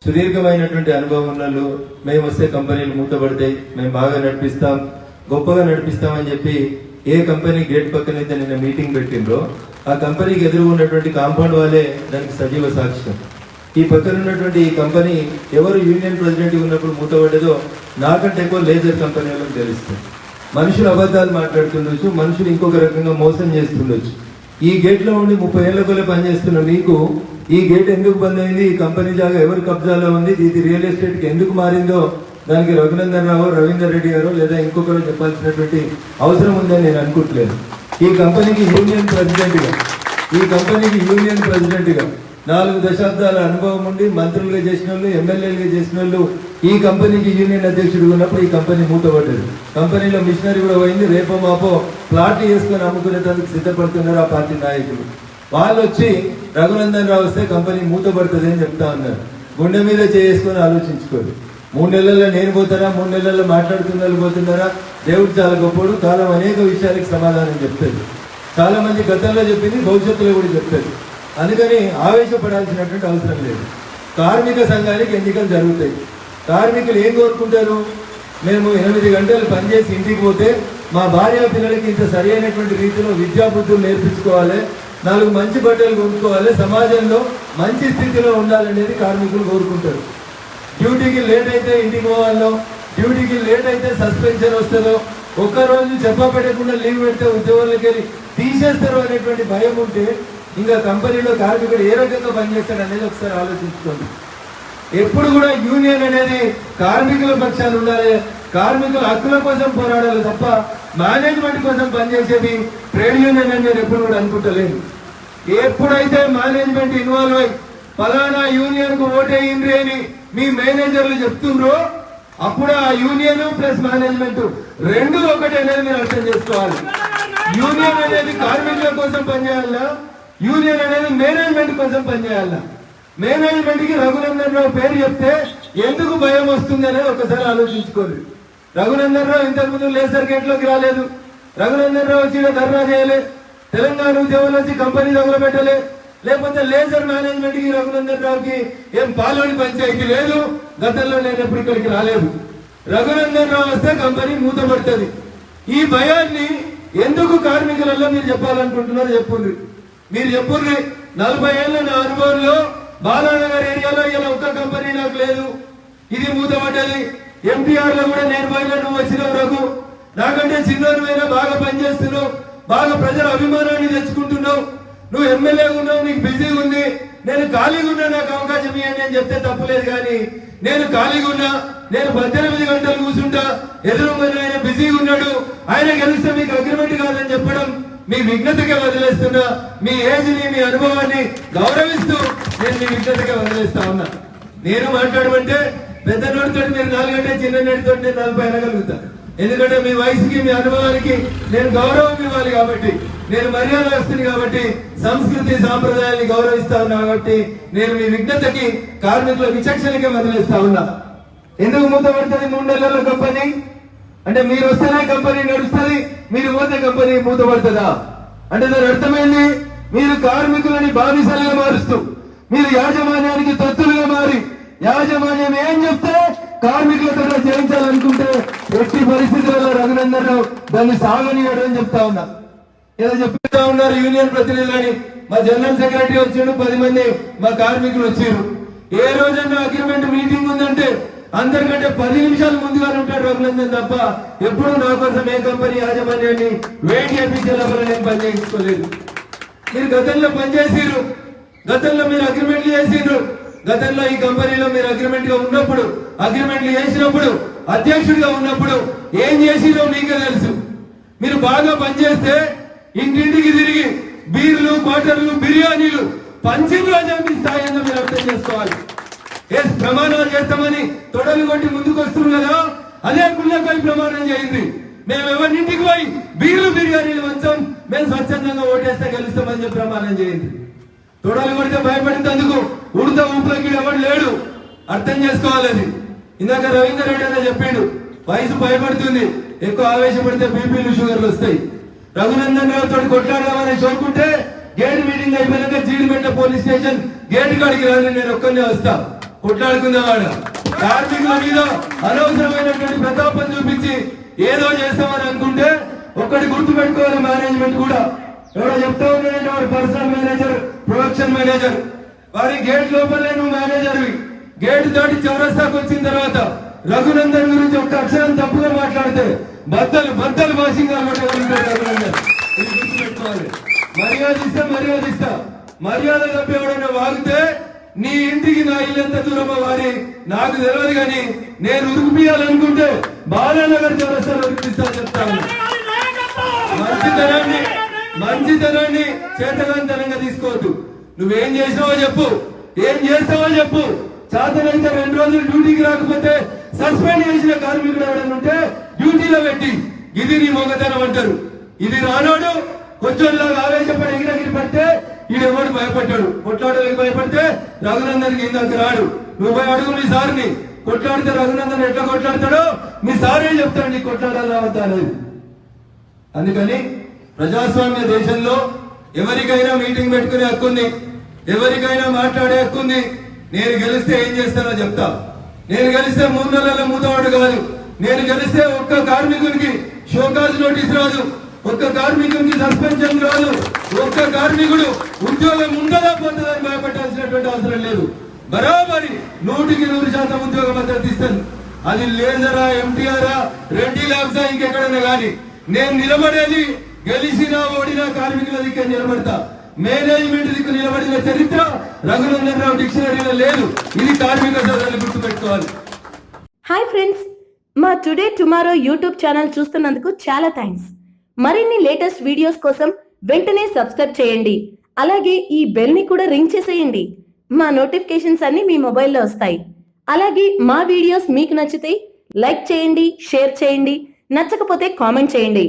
సుదీర్ఘమైనటువంటి అనుభవం ఉన్నలు మేము వస్తే కంపెనీలు మూతపడతాయి, మేము బాగా నడిపిస్తాం, గొప్పగా నడిపిస్తామని చెప్పి ఏ కంపెనీ గేట్ పక్కన అయితే నిన్న మీటింగ్ పెట్టిండ్రో ఆ కంపెనీకి ఎదురు ఉన్నటువంటి కాంపౌండ్ వాళ్ళే దానికి సజీవ సాక్ష్యం. ఈ పక్కన ఉన్నటువంటి ఈ కంపెనీ ఎవరు యూనియన్ ప్రెసిడెంట్ ఉన్నప్పుడు మూతపడ్డదో నాకంటే ఎక్కువ లేజర్ కంపెనీ వాళ్ళకి తెలుస్తుంది. మనుషులు అబద్ధాలు మాట్లాడుతుండొచ్చు, మనుషులు ఇంకొక రకంగా మోసం చేస్తుండొచ్చు. ఈ గేట్లో ఉండి 30 ఏళ్ల కొలే పనిచేస్తున్న మీకు ఈ గేట్ ఎందుకు బంద్ అయింది, ఈ కంపెనీ జాగా ఎవరి కబ్జాలో ఉంది, ఇది రియల్ ఎస్టేట్కి ఎందుకు మారిందో దానికి రఘునందన్ రావు, రవీందర్ రెడ్డి గారు లేదా ఇంకొకరు చెప్పాల్సినటువంటి అవసరం ఉందని నేను అనుకుంటలేదు. ఈ కంపెనీకి యూనియన్ ప్రెసిడెంట్గా 4 దశాబ్దాల అనుభవం ఉండి మంత్రులుగా చేసిన వాళ్ళు, ఎమ్మెల్యేలుగా చేసిన వాళ్ళు ఈ కంపెనీకి యూనియన్ అధ్యక్షుడు ఉన్నప్పుడు ఈ కంపెనీ మూతపడ్డది. కంపెనీలో మిషనరీ కూడా పోయింది. రేపో మాపో ప్లాట్ చేసుకొని అమ్ముకునేందుకు సిద్ధపడుతున్నారు ఆ పార్టీ నాయకులు. వాళ్ళు వచ్చి రఘునందన్ రావు వస్తే కంపెనీ మూతపడుతుంది అని చెప్తా ఉన్నారు. గుండె మీద చేసుకొని ఆలోచించుకోరు. 3 నెలల్లో నేను పోతారా, 3 నెలల్లో మాట్లాడుతున్నారు పోతున్నారా? దేవుడు చాలా గొప్పడు. కాలం అనేక విషయాలకు సమాధానం చెప్తాడు. చాలా మంది గతంలో చెప్పింది భవిష్యత్తులో కూడా చెప్తాడు. అందుకని ఆవేశపడాల్సినటువంటి అవసరం లేదు. కార్మిక సంఘానికి ఎన్నికలు జరుగుతాయి. కార్మికులు ఏం కోరుకుంటారు? మేము 8 గంటలు పనిచేసి ఇంటికి పోతే మా భార్య పిల్లలకి ఇంత సరైనటువంటి రీతిలో విద్యాబుద్ధులు నేర్పించుకోవాలి, 4 మంచి బట్టలు కొనుక్కోవాలి, సమాజంలో మంచి స్థితిలో ఉండాలనేది కార్మికులు కోరుకుంటారు. డ్యూటీకి లేట్ అయితే ఇంటికి పోవాలో, డ్యూటీకి లేట్ అయితే సస్పెన్షన్ వస్తుందో, ఒక్కరోజు చెప్పబెట్టకుండా లీవ్ పెడితే ఉద్యోగులకి వెళ్ళి తీసేస్తారు అనేటువంటి భయం ఉంటే ఇంకా కంపెనీలో కార్మికుడు ఏ రకంగా పనిచేస్తాడు అనేది ఒకసారి ఆలోచించుకోండి. ఎప్పుడు కూడా యూనియన్ అనేది కార్మికుల పక్షాన ఉండాలి, కార్మికుల హక్కుల కోసం పోరాడాలి తప్ప మేనేజ్మెంట్ కోసం పనిచేసేది ట్రేడ్ యూనియన్ అని నేను ఎప్పుడు కూడా అనుకుంటలేను. ఎప్పుడైతే మేనేజ్మెంట్ ఇన్వాల్వ్ అయ్యి ఫలానా యూనియన్ కు ఓటేయండి అని మీ మేనేజర్లు చెప్తుండ్రో అప్పుడు ఆ యూనియన్ ప్లస్ మేనేజ్మెంట్ రెండు ఒకటి అనేది మీరు అర్థం చేసుకోవాలి. యూనియన్ అనేది కార్మికుల కోసం పనిచేయాలా, యూనియన్ అనేది మేనేజ్మెంట్ కోసం పనిచేయాలా? మేనేజ్మెంట్ కి రఘునందన్ రావు పేరు చెప్తే ఎందుకు భయం వస్తుంది అనేది ఒకసారి ఆలోచించుకోండి. రఘునందన్ రావు ఇంతకుముందు లేసర్ గేట్ లోకి రాలేదు. రఘునందన్ రావు వచ్చి ధర్నా చేయలే, తెలంగాణ ఉద్యమంలో వచ్చి కంపెనీ దగ్గర పెట్టలే, లేకపోతే లేజర్ మేనేజ్మెంట్ కి రఘునందన్ రావుకి ఏం పాలోని పంచాయతీ లేదు. గతంలో నేను ఎప్పుడు ఇక్కడికి రాలేదు. రఘునందన్ రావు వస్తే కంపెనీ మూతపడుతుంది. ఈ భయాన్ని ఎందుకు కార్మికులలో మీరు చెప్పాలనుకుంటున్నారు? చెప్పుండ్రి. మీరు చెప్పుండ్రి 40 ఏళ్ళ నా అనుభవంలో బాలానగర్ ఏరియాలో ఇలా ఒక్క కంపెనీ నాకు లేదు, ఇది మూతపడ్డది. ఎంపీఆర్ లో కూడా నేను పోయినా నువ్వు వచ్చినావు, రఘు నాకంటే చిన్నోరువైనా బాగా పనిచేస్తున్నావు, బాగా ప్రజల అభిమానాన్ని తెచ్చుకుంటున్నావు, నువ్వు ఎమ్మెల్యే ఉన్నావు, నీకు బిజీగా ఉంది, నేను ఖాళీగా ఉన్నా, నాకు అవకాశం ఇవ్వండి అని చెప్తే తప్పులేదు. కానీ నేను ఖాళీగా ఉన్నా, నేను 18 గంటలు కూర్చుంటా, ఎదురుగా ఆయన బిజీగా ఉన్నాడు, ఆయన గెలిస్తే మీకు అగ్రిమెంట్ కాదని చెప్పడం మీ విఘ్నతగా వదిలేస్తున్నా. మీ ఏజ్ ని, మీ అనుభవాన్ని గౌరవిస్తూ నేను మీ విఘ్నతగా వదిలేస్తా ఉన్నా. నేను మాట్లాడమంటే పెద్ద నోటితో మీరు 4 గంటలు, చిన్న నోటితో నేను 40 అనగలుగుతా. ఎందుకంటే మీ వయసుకి, మీ అనుభవానికి నేను గౌరవం ఇవ్వాలి కాబట్టి, నేను మర్యాద వస్తుంది కాబట్టి, సంస్కృతి సాంప్రదాయాన్ని గౌరవిస్తా ఉన్నా కాబట్టి నేను మీ విఘ్నతకి, కార్మికుల విచక్షణకి వదిలేస్తా ఉన్నా. ఎందుకు మూతపడుతుంది 3 నెలల కంపెనీ అంటే? మీరు వస్తేనే కంపెనీ నడుస్తుంది, మీరు పోతే కంపెనీ మూతపడుతుందా అంటే దాని అర్థమైంది మీరు కార్మికులని బానిసలుగా మారుస్తూ, మీరు యాజమాన్యానికి తొత్తులుగా మారి, యాజమాన్యం ఏం చెప్తే కార్మికులతో చేయించాలనుకుంటే ఎట్టి పరిస్థితులలో రఘునందన్ రావు దాన్ని సాగనీయడం అని చెప్తా ఉన్నా. ఏదో చెప్తా ఉన్నారు యూనియన్ ప్రతినిధులని. మా జనరల్ సెక్రటరీ వచ్చాడు, 10 మంది మా కార్మికులు వచ్చారు. ఏ రోజన్నా అగ్రిమెంట్ మీటింగ్ ఉందంటే అందరికంటే 10 నిమిషాలు ముందుగానే ఉంటాడు రఘునందన్ తప్ప ఎప్పుడు నా కోసం ఏ కంపెనీ యాజమాన్యాన్ని వెయిట్ చేయించే లోపల నేను పని చేయించుకోలేదు. మీరు గతంలో పనిచేసిరు, గతంలో మీరు అగ్రిమెంట్లు చేసిరు, గతంలో ఈ కంపెనీలో మీరు అగ్రిమెంట్ గా ఉన్నప్పుడు, అగ్రిమెంట్లు చేసినప్పుడు, అధ్యక్షుడిగా ఉన్నప్పుడు ఏం చేసిరో మీకే తెలుసు. మీరు బాగా పనిచేస్తే ఇంటింటికి తిరిగి బీర్లు, క్వార్టర్లు, బిర్యానీలు పంచింగ్లో మీ స్థాయిలో మీరు అర్థం చేసుకోవాలి. ప్రమాణాలు చేస్తామని తొడలు కొట్టి ముందుకు వస్తున్నారు కదా, అదే గుళ్ళపై ప్రమాణం చేయండి. మేము ఎవరింటికి పోయి బీర్లు, బిర్యానీలు వంచాం, మేము స్వచ్ఛందంగా ఓటేస్తే గెలుస్తామని చెప్పి ప్రమాణం చేయండి. తొడలు కొడితే భయపడేందుకు ఉడత ఊపులకి ఎవరు లేడు, అర్థం చేసుకోవాలి. అది ఇందాక రవీందర్ రెడ్డి అనే చెప్పిండు, వయసు భయపడుతుంది, ఎక్కువ ఆవేశపడితే బీపీలు, షుగర్లు వస్తాయి. రఘునందన్ రావు తోటి కొట్లాడదామని చూసుకుంటే గేట్ మీటింగ్ అయిపోయినాక జీడిమెట్ల పోలీస్ స్టేషన్ గేట్ కాడికి రాని నేను ఒక్కనే వస్తా. కొట్లాడుకుందాం ఆడ. కార్మికుల మీద అనవసరమైనటువంటి ప్రతాపం చూపించి ఏదో చేస్తామని అనుకుంటే ఒక్కటి గుర్తు పెట్టుకోవాలి, మేనేజ్మెంట్ కూడా ఎవరో చెప్తా ఉన్నాడంటే వాడు పర్సనల్ మేనేజర్, ప్రొడక్షన్ మేనేజర్, వారి గేట్ లోపలే నువ్వు మేనేజర్వి. గేట్ దాటి చౌరస్తాకు వచ్చిన తర్వాత రఘునందన్ గురించి ఒక్క అక్షరం తప్పుగా మాట్లాడితే బద్దలు బద్దలు వాషింగ్ రఘునందన్. ఇది గుర్తుపెట్టుకోవాలి. మర్యాద ఇస్తా. మర్యాద తప్పి ఎవడన్నా వాగితే నీ ఇంటికి నా ఇల్లు ఎంత దూరమో వారి నాకు తెలియదు, కానీ నేను ఉరిపియాలనుకుంటే బాలానగర్ చౌరస్తాలో ఉరిపిస్తా చెప్తాను. మంచితనాన్ని చేతగాంతనంగా తీసుకోవద్దు. నువ్వేం చేసినావో చెప్పు, ఏం చేస్తావో చెప్పు. చేతనైతే 2 రోజులు డ్యూటీకి రాకపోతే సస్పెండ్ చేసిన కార్మికుడు ఎవరైనా ఉంటే డ్యూటీలో పెట్టి, ఇది నీ మొగతనం అంటారు. ఇది రానోడు కొంచెం ఆవేశపడి ఎగిరెగిరి పడితే ఈడెవడు భయపడ్డాడు. కొట్లాడడానికి భయపడితే రఘునందన్ ఇందాక రాడు. నువ్వు పోయి అడుగు నీ సార్ని, కొట్లాడితే రఘునందన్ ఎట్లా కొట్లాడతాడో మీ సారే చెప్తాడు నీ కొట్లాడాలి రావద్దా అనేది. అందుకని ప్రజాస్వామ్య దేశంలో ఎవరికైనా మీటింగ్ పెట్టుకునే హక్కుంది, ఎవరికైనా మాట్లాడే హక్కుంది. నేను గెలిస్తే ఏం చేస్తానో చెప్తా. నేను గెలిస్తే 3 నెలల మూతవాడు కాదు. నేను గెలిస్తే ఒక్క కార్మికునికి షోకాజ్ నోటీస్ రాదు, ఒక్క కార్మికునికి సస్పెన్షన్ రాదు, ఒక్క కార్మికుడు ఉద్యోగం ఉండదా పొందదని భయపడాల్సినటువంటి అవసరం లేదు. బరాబరి 100% ఉద్యోగ భద్రత ఇస్తాను. అది లేజరా, ఎంటీఆరా, రెడ్డి ల్యాబ్సా, ఇంకెక్కడైనా కానీ నేను నిలబడేది గెలిచినా ఓడినా కార్మికుల దిక్కు నిలబడతా. మేనేజ్మెంట్ దిక్కు నిలబడిన చరిత్ర రఘునందన్ రావు డిక్షనరీలో లేదు. ఇది కార్మిక సోదరులు గుర్తుపెట్టుకోవాలి. హాయ్ ఫ్రెండ్స్, మా టుడే టుమారో యూట్యూబ్ ఛానల్ చూస్తున్నందుకు చాలా థ్యాంక్స్. మరిన్ని లేటెస్ట్ వీడియోస్ కోసం వెంటనే సబ్స్క్రైబ్ చేయండి. అలాగే ఈ బెల్ ని కూడా రింగ్ చేసేయండి. మా నోటిఫికేషన్స్ అన్ని మీ మొబైల్లో వస్తాయి. అలాగే మా వీడియోస్ మీకు నచ్చితే లైక్ చేయండి, షేర్ చేయండి, నచ్చకపోతే కామెంట్ చేయండి.